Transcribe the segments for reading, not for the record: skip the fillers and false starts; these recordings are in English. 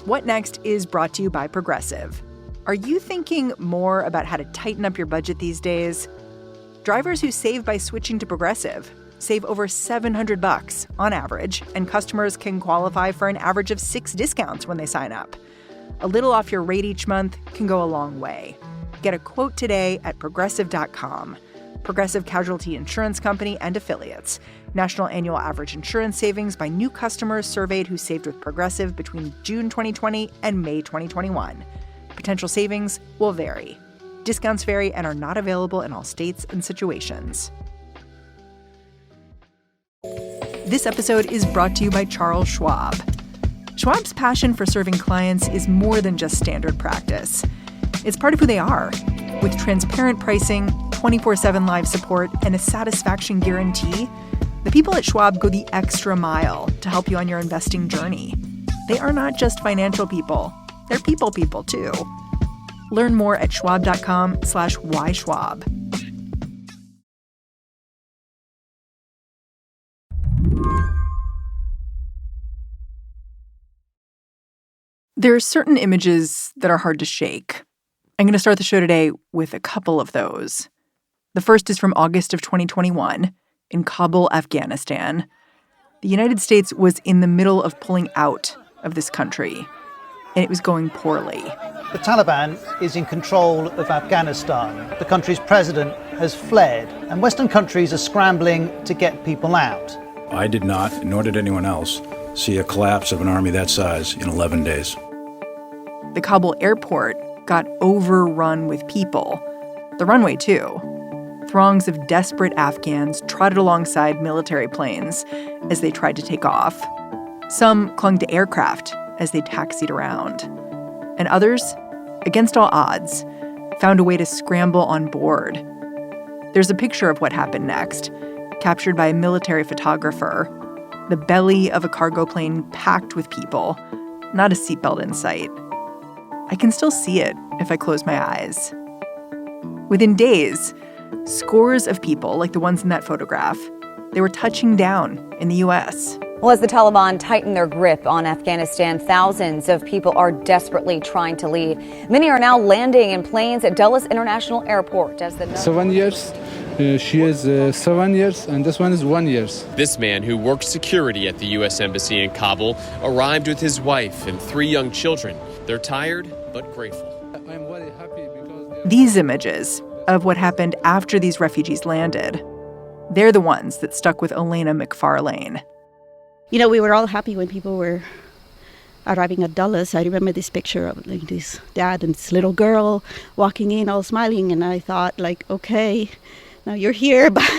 What Next is brought to you by Progressive. Are you thinking more about how to tighten up your budget these days? Drivers who save by switching to Progressive save over $700 on average, and customers can qualify for an average of 6 discounts when they sign up. A little off your rate each month can go a long way. Get a quote today at Progressive.com. Progressive Casualty Insurance Company and Affiliates. National annual average insurance savings by new customers surveyed who saved with Progressive between June 2020 and May 2021. Potential savings will vary. Discounts vary and are not available in all states and situations. This episode is brought to you by Charles Schwab. Schwab's passion for serving clients is more than just standard practice. It's part of who they are. With transparent pricing, 24/7 live support, and a satisfaction guarantee, the people at Schwab go the extra mile to help you on your investing journey. They are not just financial people. They're people too. Learn more at schwab.com/whyschwab. There are certain images that are hard to shake. I'm going to start the show today with a couple of those. The first is from August of 2021 in Kabul, Afghanistan. The United States was in the middle of pulling out of this country, and it was going poorly. The Taliban is in control of Afghanistan. The country's president has fled, and Western countries are scrambling to get people out. I did not, nor did anyone else, see a collapse of an army that size in 11 days. The Kabul airport got overrun with people. The runway, too. Throngs of desperate Afghans trotted alongside military planes as they tried to take off. Some clung to aircraft as they taxied around. And others, against all odds, found a way to scramble on board. There's a picture of what happened next, captured by a military photographer. The belly of a cargo plane packed with people, not a seatbelt in sight. I can still see it if I close my eyes. Within days, scores of people, like the ones in that photograph, they were touching down in the U.S. Well, as the Taliban tighten their grip on Afghanistan, thousands of people are desperately trying to leave. Many are now landing in planes at Dulles International Airport. As the 7 years. She is 7 years, and this one is 1 year. This man, who worked security at the U.S. Embassy in Kabul, arrived with his wife and 3 young children. They're tired, but grateful. I'm very happy because... These images of what happened after these refugees landed, they're the ones that stuck with Elena MacFarlane. You know, we were all happy when people were arriving at Dulles. I remember this picture of like this dad and this little girl walking in all smiling, and I thought, like, okay, now you're here, but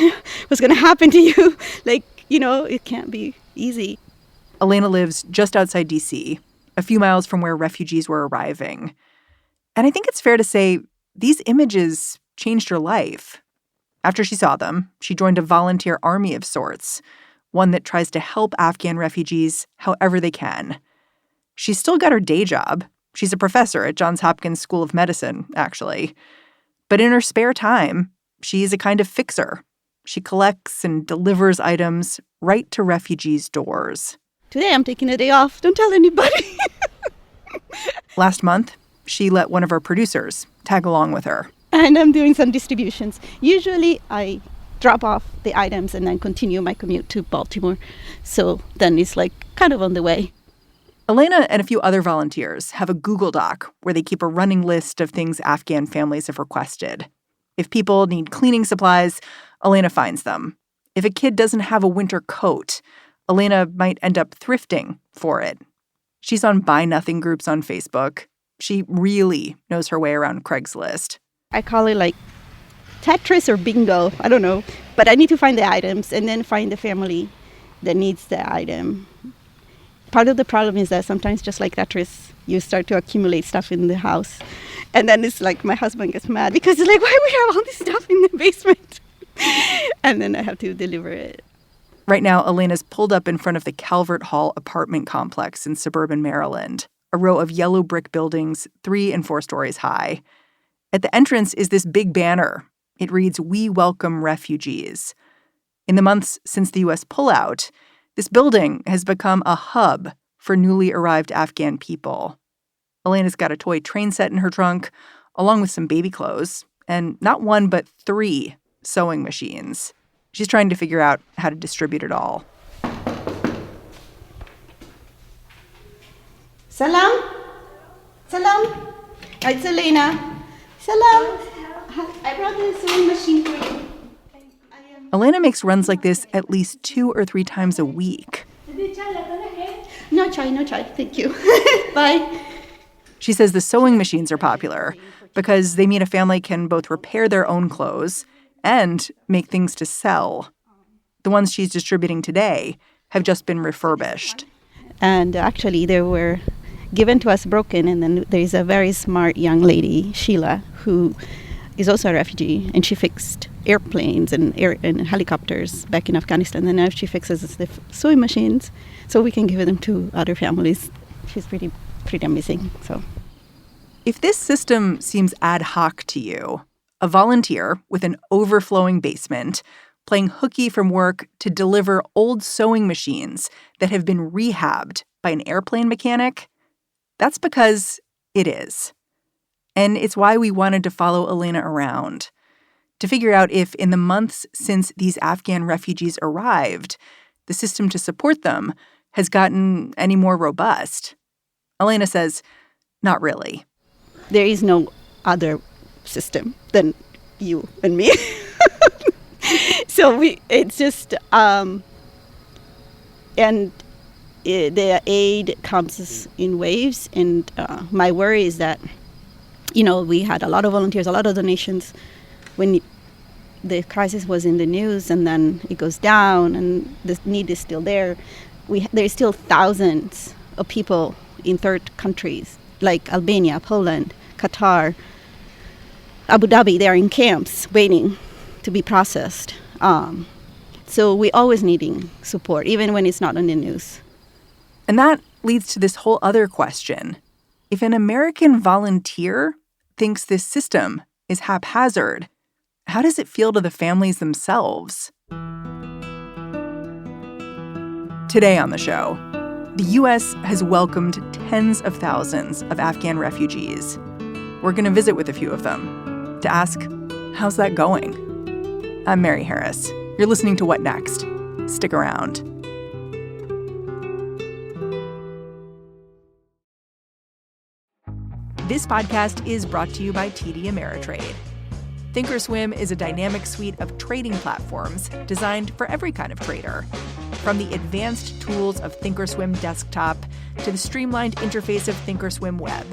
what's going to happen to you? Like, you know, it can't be easy. Elena lives just outside D.C., a few miles from where refugees were arriving. And I think it's fair to say these images changed her life. After she saw them, she joined a volunteer army of sorts, one that tries to help Afghan refugees however they can. She's still got her day job. She's a professor at Johns Hopkins School of Medicine, actually. But in her spare time, she's a kind of fixer. She collects and delivers items right to refugees' doors. Today I'm taking a day off. Don't tell anybody. Last month, she let one of her producers tag along with her. And I'm doing some distributions. Usually I drop off the items and then continue my commute to Baltimore. So then it's like kind of on the way. Elena and a few other volunteers have a Google Doc where they keep a running list of things Afghan families have requested. If people need cleaning supplies, Elena finds them. If a kid doesn't have a winter coat, Elena might end up thrifting for it. She's on Buy Nothing groups on Facebook. She really knows her way around Craigslist. I call it like Tetris or bingo. I don't know. But I need to find the items and then find the family that needs the item. Part of the problem is that sometimes, just like Tetris, you start to accumulate stuff in the house. And then it's like my husband gets mad because he's like, why do we have all this stuff in the basement? And then I have to deliver it. Right now, Elena's pulled up in front of the Calvert Hall apartment complex in suburban Maryland, a row of yellow brick buildings 3 and 4 stories high. At the entrance is this big banner. It reads, "We welcome refugees." In the months since the U.S. pullout, this building has become a hub for newly arrived Afghan people. Elena's got a toy train set in her trunk, along with some baby clothes, and not one but 3 sewing machines. She's trying to figure out how to distribute it all. Salam. Salam. It's Elena. Salam. I brought the sewing machine for you. Elena makes runs like this at least 2 or 3 times a week. No chai. Thank you. Bye. She says the sewing machines are popular because they mean a family can both repair their own clothes and make things to sell. The ones she's distributing today have just been refurbished. And actually, they were given to us broken. And then there's a very smart young lady, Sheila, who is also a refugee. And she fixed airplanes and helicopters back in Afghanistan. And now she fixes the sewing machines so we can give them to other families. She's pretty amazing. So, if this system seems ad hoc to you, a volunteer with an overflowing basement playing hooky from work to deliver old sewing machines that have been rehabbed by an airplane mechanic, that's because it is. And it's why we wanted to follow Elena around, to figure out if in the months since these Afghan refugees arrived, the system to support them has gotten any more robust. Elena says, not really. There is no other system than you and me. So it's just, the aid comes in waves. And my worry is that, we had a lot of volunteers, a lot of donations when the crisis was in the news, and then it goes down and the need is still there. There's still thousands of people in third countries like Albania, Poland, Qatar, Abu Dhabi. They are in camps waiting to be processed. So we always needing support, even when it's not on the news. And that leads to this whole other question. If an American volunteer thinks this system is haphazard, how does it feel to the families themselves? Today on the show, the U.S. has welcomed tens of thousands of Afghan refugees. We're going to visit with a few of them to ask, how's that going? I'm Mary Harris. You're listening to What Next? Stick around. This podcast is brought to you by TD Ameritrade. Thinkorswim is a dynamic suite of trading platforms designed for every kind of trader. From the advanced tools of Thinkorswim Desktop to the streamlined interface of Thinkorswim Web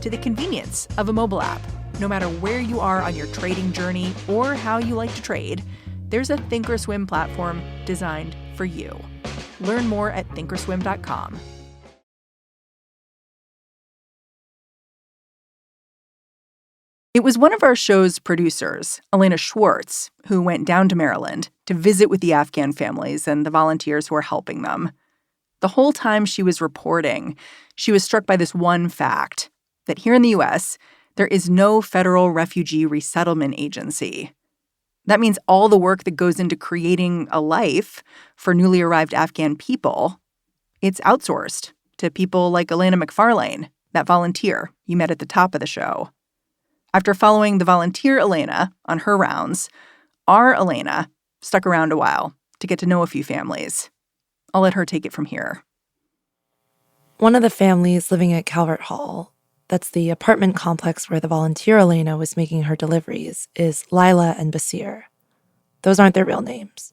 to the convenience of a mobile app. No matter where you are on your trading journey or how you like to trade, there's a Thinkorswim platform designed for you. Learn more at thinkorswim.com. It was one of our show's producers, Elena Schwartz, who went down to Maryland to visit with the Afghan families and the volunteers who are helping them. The whole time she was reporting, she was struck by this one fact, that here in the U.S., there is no federal refugee resettlement agency. That means all the work that goes into creating a life for newly arrived Afghan people, it's outsourced to people like Elena MacFarlane, that volunteer you met at the top of the show. After following the volunteer Elena on her rounds, our Elena stuck around a while to get to know a few families. I'll let her take it from here. One of the families living at Calvert Hall, that's the apartment complex where the volunteer Elena was making her deliveries, is Lila and Basheer. Those aren't their real names.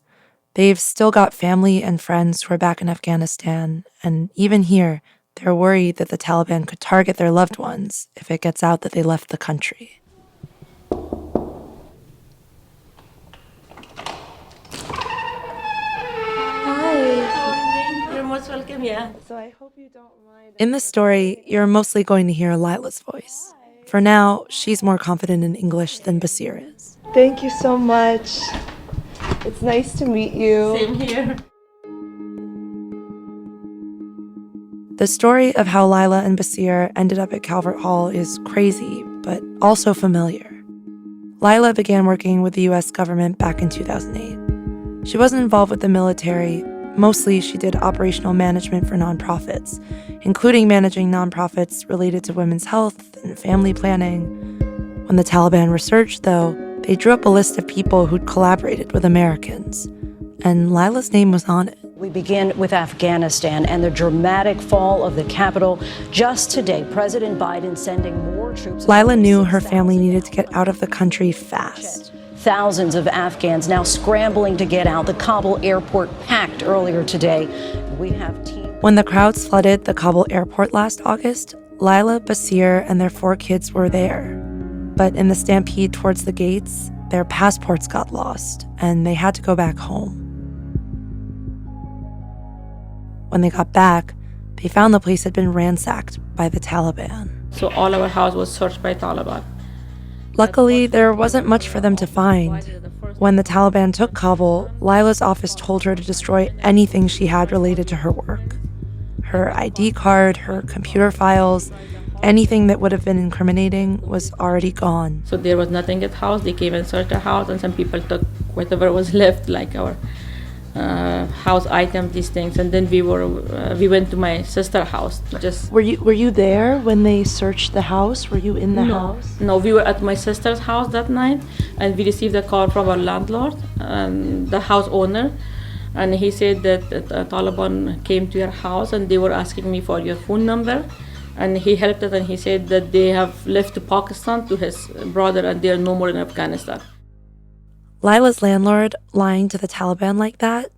They've still got family and friends who are back in Afghanistan, and even here, they're worried that the Taliban could target their loved ones if it gets out that they left the country. Hi. You're most welcome, yeah. So I hope you don't mind. In this story, you're mostly going to hear Lila's voice. For now, she's more confident in English than Basheer is. Thank you so much. It's nice to meet you. Same here. The story of how Lila and Basheer ended up at Calvert Hall is crazy, but also familiar. Lila began working with the U.S. government back in 2008. She wasn't involved with the military, Mostly, she did operational management for nonprofits, including managing nonprofits related to women's health and family planning. When the Taliban resurged, though, they drew up a list of people who'd collaborated with Americans, and Lila's name was on it. We begin with Afghanistan and the dramatic fall of the capital. Just today, President Biden sending more troops. Lila knew her family needed to get out of the country fast. Thousands of Afghans now scrambling to get out. The Kabul airport packed earlier today. We have teams. When the crowds flooded the Kabul airport last August, Lila, Basheer, and their 4 kids were there. But in the stampede towards the gates, their passports got lost, and they had to go back home. When they got back, they found the place had been ransacked by the Taliban. So all our house was searched by Taliban. Luckily, there wasn't much for them to find. When the Taliban took Kabul, Lila's office told her to destroy anything she had related to her work. Her ID card, her computer files, anything that would have been incriminating was already gone. So there was nothing at the house. They came and searched the house, and some people took whatever was left, like our house items, these things. And then we went to my sister's house. Were you there when they searched the house? Were you in the house? No, we were at my sister's house that night, and we received a call from our landlord, the house owner, and he said that the Taliban came to your house and they were asking me for your phone number. And he helped us, and he said that they have left to Pakistan to his brother and they are no more in Afghanistan. Lila's landlord lying to the Taliban like that,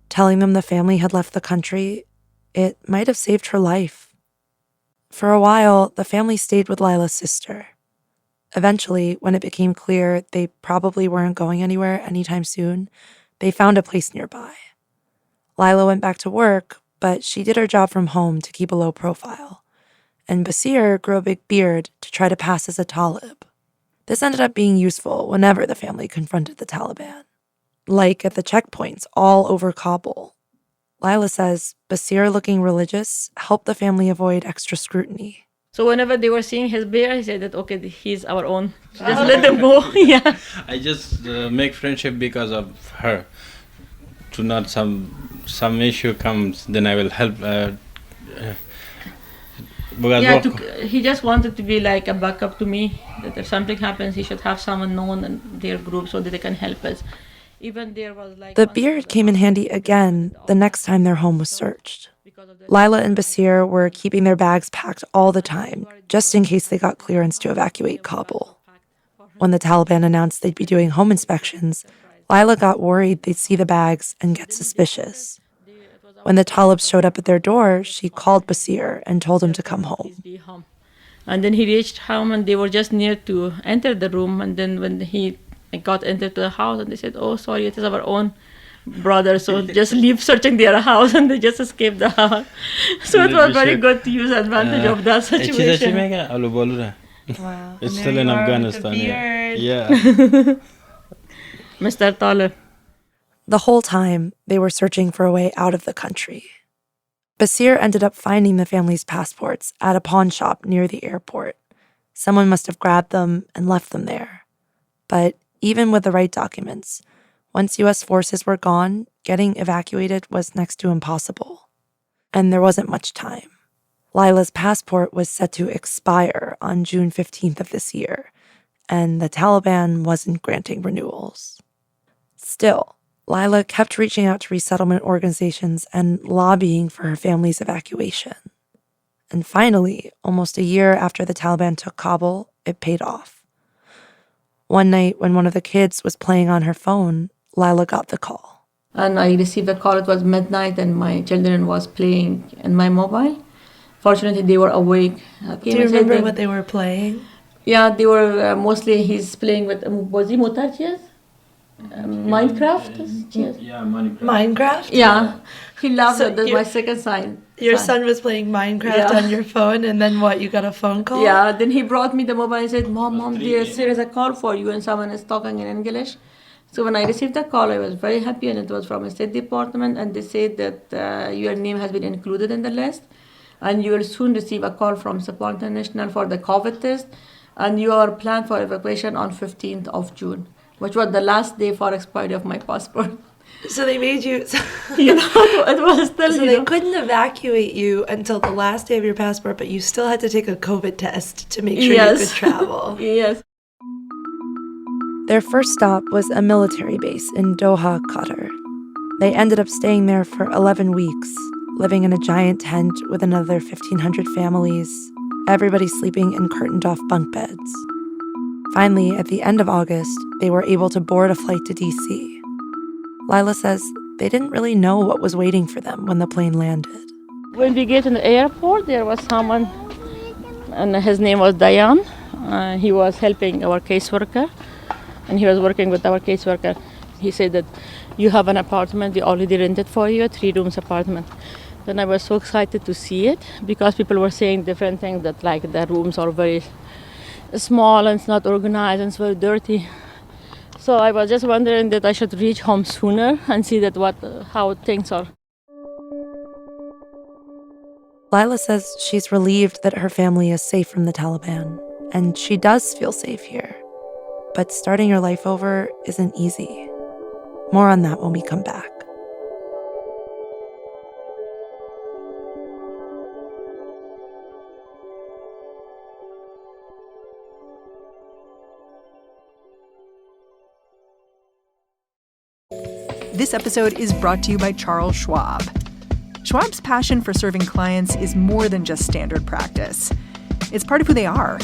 telling them the family had left the country, it might have saved her life. For a while, the family stayed with Lila's sister. Eventually, when it became clear they probably weren't going anywhere anytime soon, they found a place nearby. Lila went back to work, but she did her job from home to keep a low profile. And Basheer grew a big beard to try to pass as a Talib. This ended up being useful whenever the family confronted the Taliban. Like at the checkpoints all over Kabul. Lila says Basheer looking religious helped the family avoid extra scrutiny. So whenever they were seeing his beard, he said that, okay, he's our own. Just let them go. Yeah. I just make friendship because of her. To not some issue comes, then I will help. He just wanted to be like a backup to me, that if something happens, he should have someone known in their group so that they can help us. Even there was like... The beard came in handy again the next time their home was searched. Lila and Basheer were keeping their bags packed all the time, just in case they got clearance to evacuate Kabul. When the Taliban announced they'd be doing home inspections, Lila got worried they'd see the bags and get suspicious. When the Talibs showed up at their door, she called Basheer and told him to come home. And then he reached home and they were just near to enter the room. And then when he got entered to the house, and they said, oh, sorry, it is our own brother, so just leave searching their house, and they just escaped the house. So it was very good to use advantage of that situation. Wow. It's still in Afghanistan. Yeah. Mr. Talib. The whole time, they were searching for a way out of the country. Basheer ended up finding the family's passports at a pawn shop near the airport. Someone must have grabbed them and left them there. But even with the right documents, once U.S. forces were gone, getting evacuated was next to impossible. And there wasn't much time. Lila's passport was set to expire on June 15th of this year, and the Taliban wasn't granting renewals. Still, Lila kept reaching out to resettlement organizations and lobbying for her family's evacuation. And finally, almost a year after the Taliban took Kabul, it paid off. One night when one of the kids was playing on her phone, Lila got the call. And I received a call. It was midnight and my children was playing in my mobile. Fortunately, they were awake. Do you remember what they were playing? Yeah, they were mostly, he's playing with, was he Motarchias? Minecraft? Yeah, Minecraft. Minecraft? Yeah. He loved it. That's my second son. Your son was playing Minecraft on your phone, and then what, you got a phone call? Yeah, then he brought me the mobile and said, Mom, there is a call for you, and someone is talking in English. So when I received the call, I was very happy, and it was from the State Department, and they said that your name has been included in the list, and you will soon receive a call from Support International for the COVID test, and you are planned for evacuation on 15th of June, which was the last day for expiry of my passport. So they made you... It was still, So they couldn't evacuate you until the last day of your passport, but you still had to take a COVID test to make sure you could travel. Yes. Their first stop was a military base in Doha, Qatar. They ended up staying there for 11 weeks, living in a giant tent with another 1,500 families, everybody sleeping in curtained-off bunk beds. Finally, at the end of August, they were able to board a flight to D.C. Lila says they didn't really know what was waiting for them when the plane landed. When we get in the airport, there was someone, and his name was Dayan. He was helping our caseworker, and he was working with our caseworker. He said that you have an apartment, we already rented for you, a 3-room apartment. Then I was so excited to see it because people were saying different things, that like the rooms are very small and it's not organized and it's very dirty. So I was just wondering that I should reach home sooner and see that how things are. Lila says she's relieved that her family is safe from the Taliban, and she does feel safe here. But starting your life over isn't easy. More on that when we come back. This episode is brought to you by Charles Schwab. Schwab's passion for serving clients is more than just standard practice. It's part of who they are.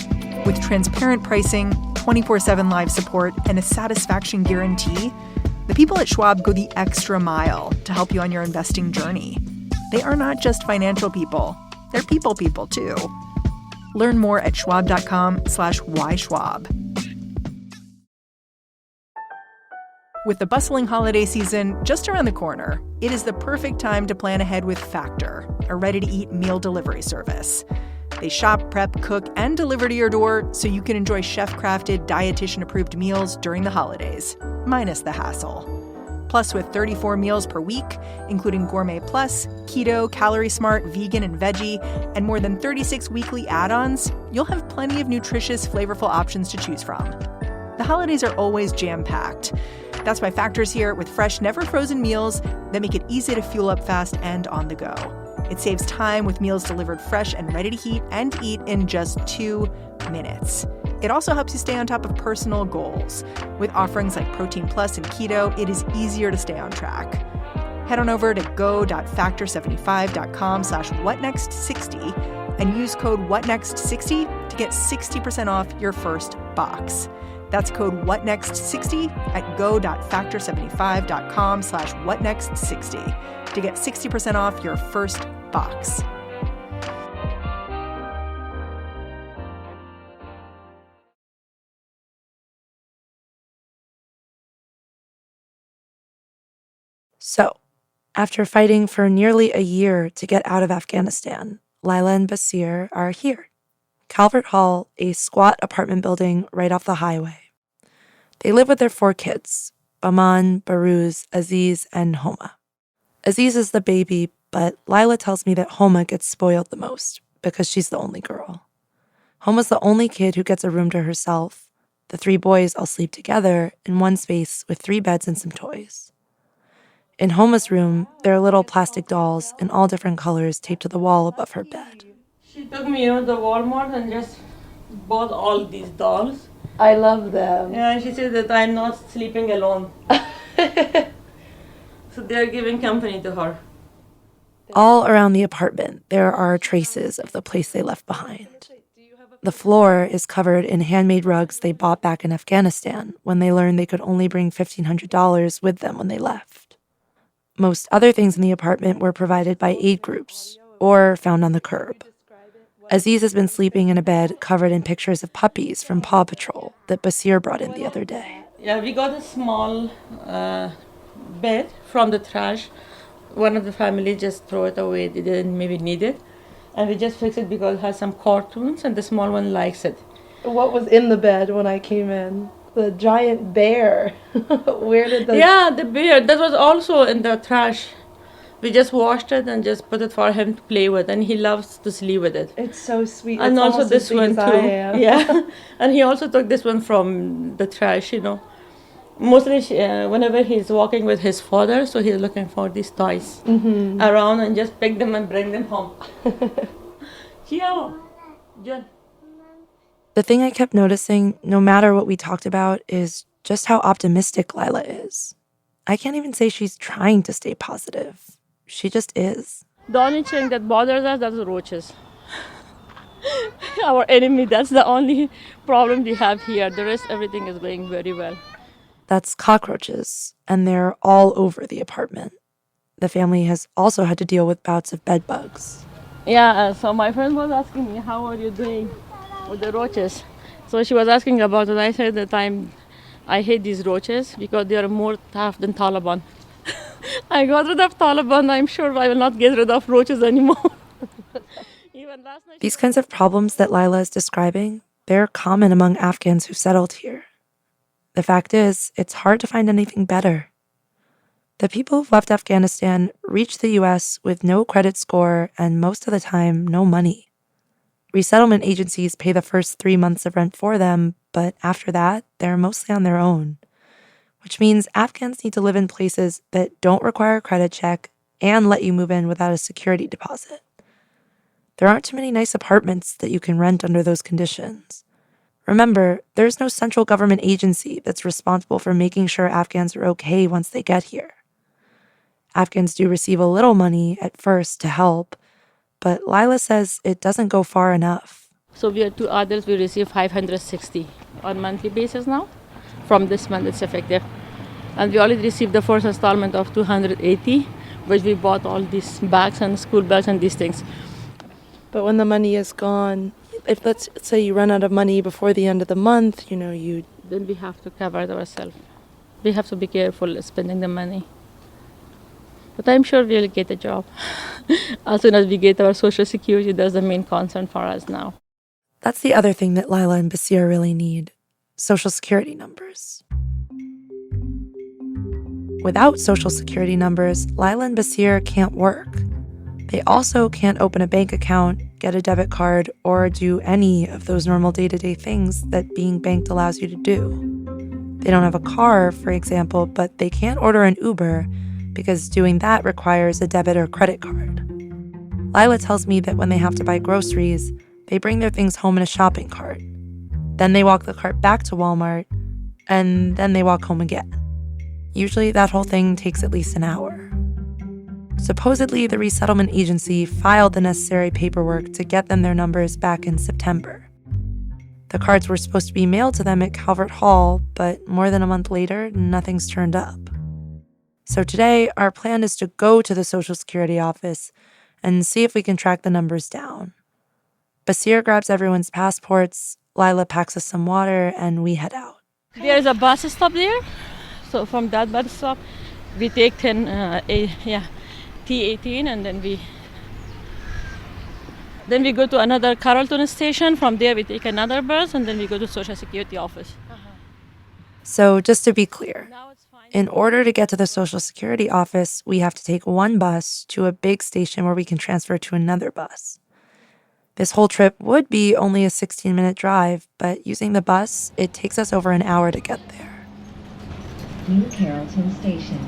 With transparent pricing, 24/7 live support, and a satisfaction guarantee, the people at Schwab go the extra mile to help you on your investing journey. They are not just financial people. They're people too. Learn more at schwab.com/whyschwab. With the bustling holiday season just around the corner, it is the perfect time to plan ahead with Factor, a ready-to-eat meal delivery service. They shop, prep, cook, and deliver to your door so you can enjoy chef-crafted, dietitian-approved meals during the holidays, minus the hassle. Plus, with 34 meals per week, including Gourmet Plus, Keto, Calorie Smart, Vegan, and Veggie, and more than 36 weekly add-ons, you'll have plenty of nutritious, flavorful options to choose from. The holidays are always jam-packed. That's why Factor's here with fresh, never-frozen meals that make it easy to fuel up fast and on the go. It saves time with meals delivered fresh and ready to heat and eat in just 2 minutes. It also helps you stay on top of personal goals. With offerings like Protein Plus and Keto, it is easier to stay on track. Head on over to go.factor75.com/whatnext60 and use code whatnext60 to get 60% off your first box. That's code whatnext60 at go.factor75.com/whatnext60 to get 60% off your first box. So, after fighting for nearly a year to get out of Afghanistan, Lila and Basheer are here. Calvert Hall, a squat apartment building right off the highway. They live with their 4 kids, Baman, Baruz, Aziz, and Homa. Aziz is the baby, but Lila tells me that Homa gets spoiled the most because she's the only girl. Homa's the only kid who gets a room to herself. The 3 boys all sleep together in one space with 3 beds and some toys. In Homa's room, there are little plastic dolls in all different colors taped to the wall above her bed. She took me to the Walmart and just bought all these dolls. I love them. Yeah, she said that I'm not sleeping alone. So they're giving company to her. All around the apartment, there are traces of the place they left behind. The floor is covered in handmade rugs they bought back in Afghanistan when they learned they could only bring $1,500 with them when they left. Most other things in the apartment were provided by aid groups or found on the curb. Aziz has been sleeping in a bed covered in pictures of puppies from Paw Patrol that Basheer brought in the other day. Yeah, we got a small bed from the trash. One of the family just threw it away. They didn't maybe need it. And we just fixed it because it has some cartoons and the small one likes it. What was in the bed when I came in? The giant bear. Where did the... Yeah, the bear. That was also in the trash. We just washed it and just put it for him to play with, and he loves to sleep with it. It's so sweet. And it's also this one too. Yeah. Yeah, and he also took this one from the trash, Mostly, whenever he's walking with his father, so he's looking for these toys around and just pick them and bring them home. The thing I kept noticing, no matter what we talked about, is just how optimistic Lila is. I can't even say she's trying to stay positive. She just is. The only thing that bothers us, that's the roaches. Our enemy, that's the only problem we have here. The rest, everything is going very well. That's cockroaches, and they're all over the apartment. The family has also had to deal with bouts of bed bugs. Yeah, so my friend was asking me, how are you doing with the roaches? So she was asking about it. I said that I hate these roaches because they are more tough than Taliban. I got rid of Taliban. I'm sure I will not get rid of roaches anymore. Even last night. These kinds of problems that Lila is describing, they're common among Afghans who settled here. The fact is, it's hard to find anything better. The people who've left Afghanistan reach the U.S. with no credit score and most of the time, no money. Resettlement agencies pay the first 3 months of rent for them, but after that, they're mostly on their own. Which means Afghans need to live in places that don't require a credit check and let you move in without a security deposit. There aren't too many nice apartments that you can rent under those conditions. Remember, there's no central government agency that's responsible for making sure Afghans are okay once they get here. Afghans do receive a little money at first to help, but Lila says it doesn't go far enough. So we are 2 adults, we receive 560 on monthly basis now. From this month, it's effective. And we already received the first installment of 280, which we bought all these bags and school bags and these things. But when the money is gone, if let's say you run out of money before the end of the month, then we have to cover it ourselves. We have to be careful spending the money. But I'm sure we'll get a job. As soon as we get our Social Security, that's the main concern for us now. That's the other thing that Lila and Basheer really need. Social Security numbers. Without Social Security numbers, Lila and Basheer can't work. They also can't open a bank account, get a debit card, or do any of those normal day-to-day things that being banked allows you to do. They don't have a car, for example, but they can't order an Uber because doing that requires a debit or credit card. Lila tells me that when they have to buy groceries, they bring their things home in a shopping cart. Then they walk the cart back to Walmart, and then they walk home again. Usually that whole thing takes at least an hour. Supposedly, the resettlement agency filed the necessary paperwork to get them their numbers back in September. The cards were supposed to be mailed to them at Calvert Hall, but more than a month later, nothing's turned up. So today, our plan is to go to the Social Security office and see if we can track the numbers down. Basheer grabs everyone's passports, Lila packs us some water, and we head out. There is a bus stop there. So from that bus stop, we take T18, and then we go to another Carrollton station. From there, we take another bus, and then we go to Social Security office. So just to be clear, in order to get to the Social Security office, we have to take one bus to a big station where we can transfer to another bus. This whole trip would be only a 16-minute drive, but using the bus, it takes us over an hour to get there. New Carrollton Station.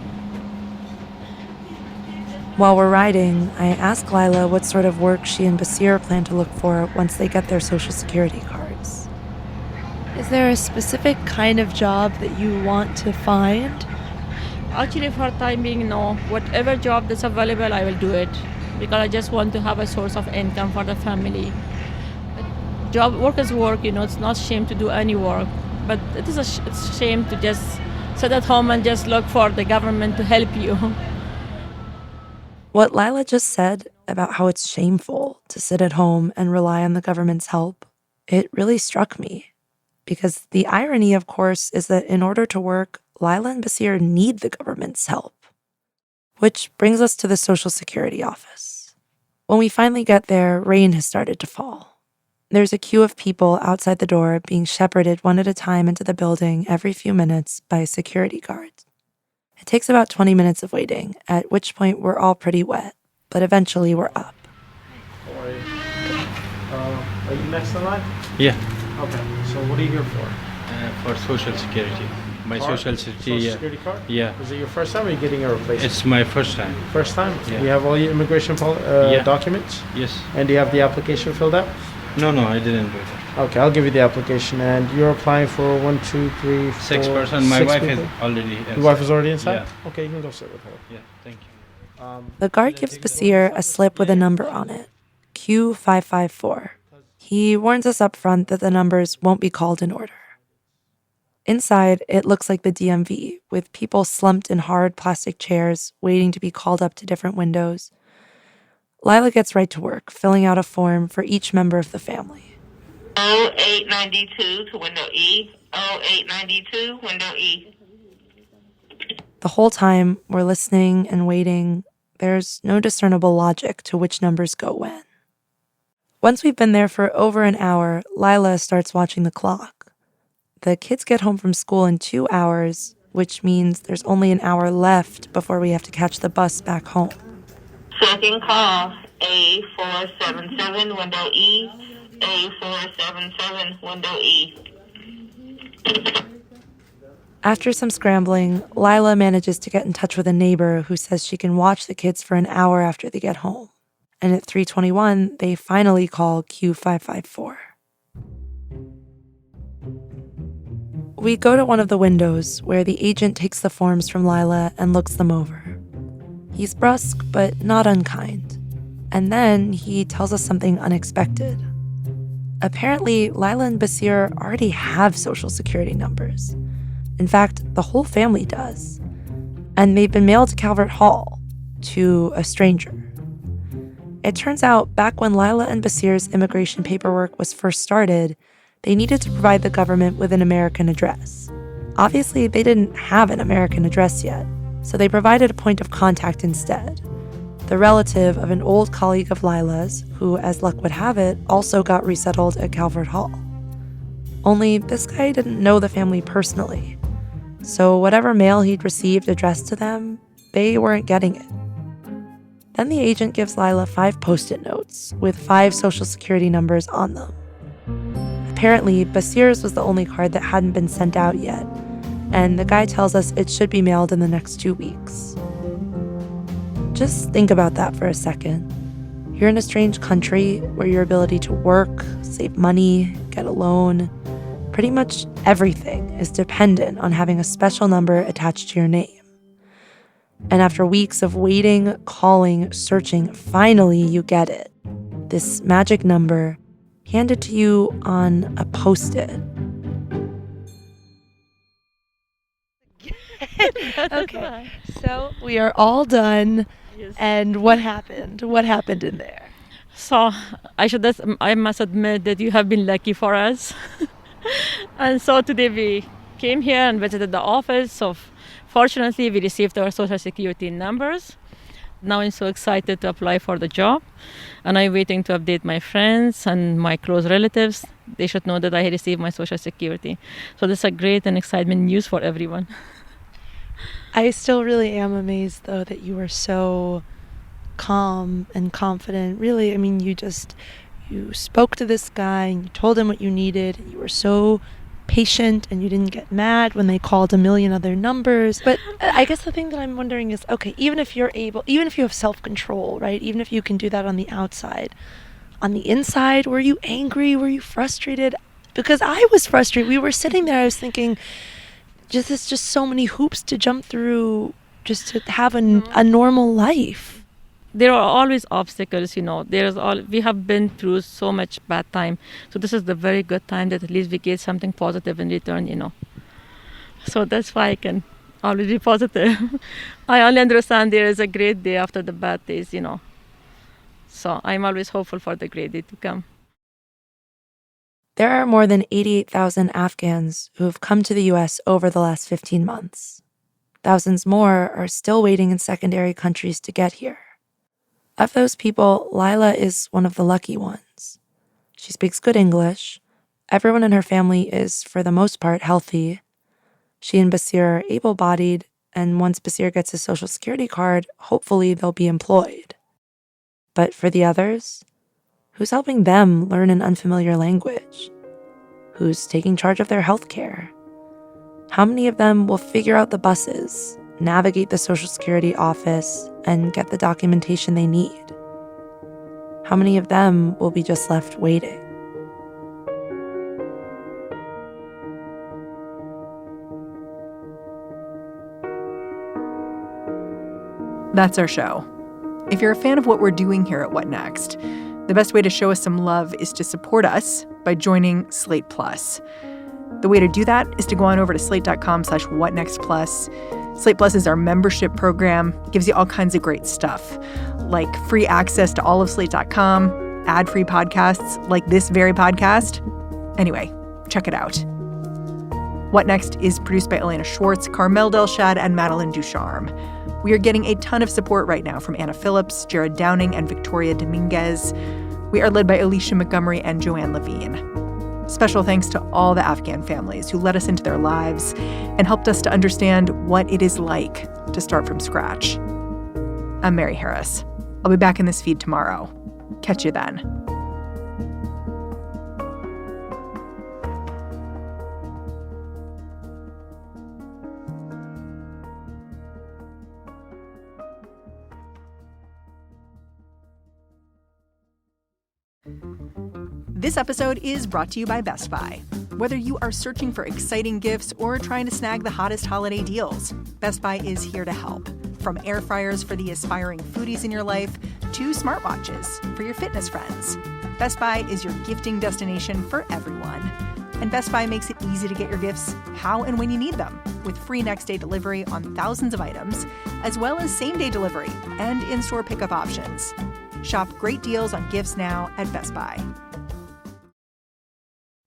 While we're riding, I ask Lila what sort of work she and Basheer plan to look for once they get their Social Security cards. Is there a specific kind of job that you want to find? Actually, for time being, no. Whatever job that's available, I will do it. Because I just want to have a source of income for the family. Work is work, it's not shame to do any work. But it's shame to just sit at home and just look for the government to help you. What Lila just said about how it's shameful to sit at home and rely on the government's help, it really struck me. Because the irony, of course, is that in order to work, Lila and Basheer need the government's help. Which brings us to the Social Security office. When we finally get there, rain has started to fall. There's a queue of people outside the door being shepherded one at a time into the building every few minutes by security guards. It takes about 20 minutes of waiting, at which point we're all pretty wet, but eventually we're up. How are you? Are you next in line? Yeah, Okay, so what are you here for? for Social Security. My card? social security. Security card? Yeah. Is it your first time or are you getting a replacement? It's my first time. First time? Yeah. You have all your immigration Yeah. documents? Yes. And do you have the application filled out? No, I didn't do that. Okay, I'll give you the application. And you're applying for 1, 2, 3, 4, 6 person. My 6 wife people? is already inside. Your wife is already inside? Yeah. Okay, you can go sit with her. Yeah, thank you. The guard gives Basheer a slip with a number on it, Q554. He warns us up front that the numbers won't be called in order. Inside, it looks like the DMV, with people slumped in hard plastic chairs, waiting to be called up to different windows. Lila gets right to work, filling out a form for each member of the family. 0892 to window E. 0892, window E. The whole time, we're listening and waiting. There's no discernible logic to which numbers go when. Once we've been there for over an hour, Lila starts watching the clock. The kids get home from school in 2 hours, which means there's only an hour left before we have to catch the bus back home. Second call, A477, window E. A477, window E. After some scrambling, Lila manages to get in touch with a neighbor who says she can watch the kids for an hour after they get home. And at 3:21, they finally call Q554. We go to one of the windows where the agent takes the forms from Lila and looks them over. He's brusque, but not unkind. And then he tells us something unexpected. Apparently, Lila and Basheer already have social security numbers. In fact, the whole family does. And they've been mailed to Calvert Hall, to a stranger. It turns out, back when Lila and Basheer's immigration paperwork was first started, they needed to provide the government with an American address. Obviously, they didn't have an American address yet, so they provided a point of contact instead. The relative of an old colleague of Lila's, who, as luck would have it, also got resettled at Calvert Hall. Only this guy didn't know the family personally, so whatever mail he'd received addressed to them, they weren't getting it. Then the agent gives Lila 5 Post-it notes with 5 social security numbers on them. Apparently, Basheer's was the only card that hadn't been sent out yet, and the guy tells us it should be mailed in the next 2 weeks. Just think about that for a second. You're in a strange country where your ability to work, save money, get a loan, pretty much everything is dependent on having a special number attached to your name. And after weeks of waiting, calling, searching, finally you get it. This magic number handed to you on a Post-it. Okay, so we are all done. Yes. And what happened? What happened in there? So I must admit that you have been lucky for us. And so today we came here and visited the office. So fortunately, we received our social security numbers. Now I'm so excited to apply for the job. And I'm waiting to update my friends and my close relatives. They should know that I received my social security. So this is a great and excitement news for everyone. I still really am amazed, though, that you were so calm and confident. Really, I mean, you spoke to this guy and you told him what you needed. You were so patient and you didn't get mad when they called a million other numbers. But I guess the thing that I'm wondering is, okay, even if you have self-control, right? Even if you can do that on the outside, on the inside, were you angry? Were you frustrated? Because I was frustrated. We were sitting there, I was thinking, there's just so many hoops to jump through just to have a normal life. There are always obstacles, we have been through so much bad time. So this is the very good time that at least we get something positive in return, So that's why I can always be positive. I only understand there is a great day after the bad days, So I'm always hopeful for the great day to come. There are more than 88,000 Afghans who have come to the U.S. over the last 15 months. Thousands more are still waiting in secondary countries to get here. Of those people, Lila is one of the lucky ones. She speaks good English. Everyone in her family is, for the most part, healthy. She and Basheer are able-bodied, and once Basheer gets his Social Security card, hopefully they'll be employed. But for the others, who's helping them learn an unfamiliar language? Who's taking charge of their health care? How many of them will figure out the buses, navigate the Social Security office, and get the documentation they need? How many of them will be just left waiting? That's our show. If you're a fan of what we're doing here at What Next, the best way to show us some love is to support us by joining Slate Plus. The way to do that is to go on over to slate.com/whatnextplus. Slate Plus is our membership program, gives you all kinds of great stuff, like free access to all of slate.com, ad-free podcasts like this very podcast. Anyway, check it out. What Next is produced by Elena Schwartz, Carmel Delshad, and Madeline Ducharme. We are getting a ton of support right now from Anna Phillips, Jared Downing, and Victoria Dominguez. We are led by Alicia Montgomery and Joanne Levine. Special thanks to all the Afghan families who let us into their lives and helped us to understand what it is like to start from scratch. I'm Mary Harris. I'll be back in this feed tomorrow. Catch you then. This episode is brought to you by Best Buy. Whether you are searching for exciting gifts or trying to snag the hottest holiday deals, Best Buy is here to help. From air fryers for the aspiring foodies in your life to smartwatches for your fitness friends, Best Buy is your gifting destination for everyone. And Best Buy makes it easy to get your gifts how and when you need them, with free next-day delivery on thousands of items, as well as same-day delivery and in-store pickup options. Shop great deals on gifts now at Best Buy.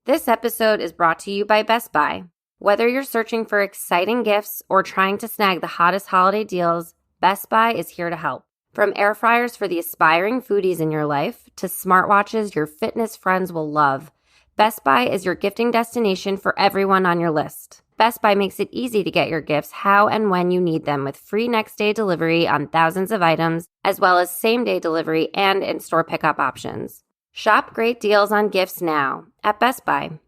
This episode is brought to you by Best Buy. Whether you're searching for exciting gifts or trying to snag the hottest holiday deals, Best Buy is here to help. From air fryers for the aspiring foodies in your life to smartwatches your fitness friends will love, Best Buy is your gifting destination for everyone on your list. Best Buy makes it easy to get your gifts how and when you need them with free next-day delivery on thousands of items, as well as same-day delivery and in-store pickup options. Shop great deals on gifts now at Best Buy.